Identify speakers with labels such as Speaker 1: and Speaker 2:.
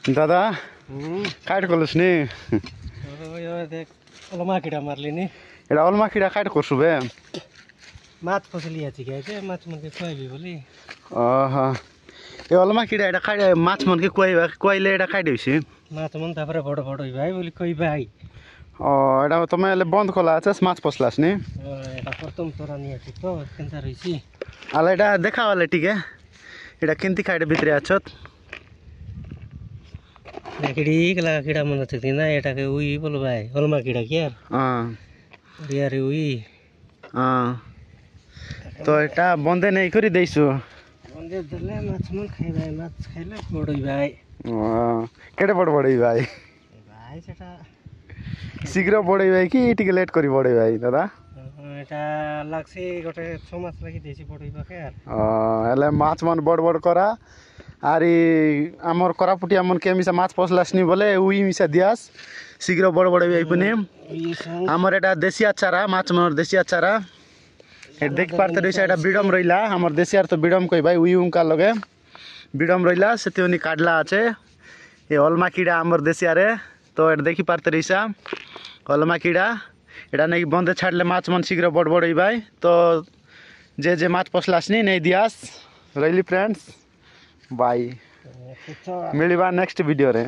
Speaker 1: दादा काट कलुस नी
Speaker 2: अलमा किड़ा मारली नी
Speaker 1: एटा अलमा किड़ा काट करसु बे
Speaker 2: माछ फसली आछि के माछ मन के खुआइबी बोली
Speaker 1: आहा ए अलमा किड़ा एटा काट माछ मन के कोइले एटा काट होइसी
Speaker 2: माछ मन तापर बड़ बड़ भाई बोली कई भाई
Speaker 1: एटा तमेले बंद कला छस माछ पसलास नी
Speaker 2: एटा प्रथम तोरा नी आछि तो केनता रहिसी
Speaker 1: आला एटा देखावाले ठीक है एटा केंती काट भितरे आछत
Speaker 2: नेकड़ी कला किड़ा मन छथि ना एटा के उई बोल भाई अलमा किड़ा के यार यार उई
Speaker 1: तो एटा बंदे नहीं करी देइसु
Speaker 2: बंदे दले माछ मन खाइ भाई माछ खाइले बड़ई भाई
Speaker 1: केडे बड़ई भाई
Speaker 2: भाई सेटा
Speaker 1: शीघ्र बड़ई भाई कि टिके लेट करी बड़ई भाई दादा
Speaker 2: एटा लागसी गोटे 6 मास लागि देसी बड़ई बाके यार
Speaker 1: एले माछ मन बड़ बड़ करा आरी आमर करापुटिया मन के मिसा माछ पसलासनी बोले उई मिसा दियास शीघ्र बड़ बड़ भाई पनि आमर एटा देसी आचारा माछ मन देसी आचारा ए देख पारते रहिसा एटा बिडम रहिला हमर देसी आर तो बिडम कई भाई उई उनका लगे बिडम रहिला सेतिओनी काडला आछे ए अलमा कीड़ा हमर देसी आरे तो एटा देखि पारते रहिसा अलमा कीड़ा एटा नै बंदे छाडले माछ मन शीघ्र बड़ बड़ भाई तो जे माछ पसलासनी नै दियास रहिली फ्रेंड्स बाय मिलिबा नेक्स्ट वीडियो रे।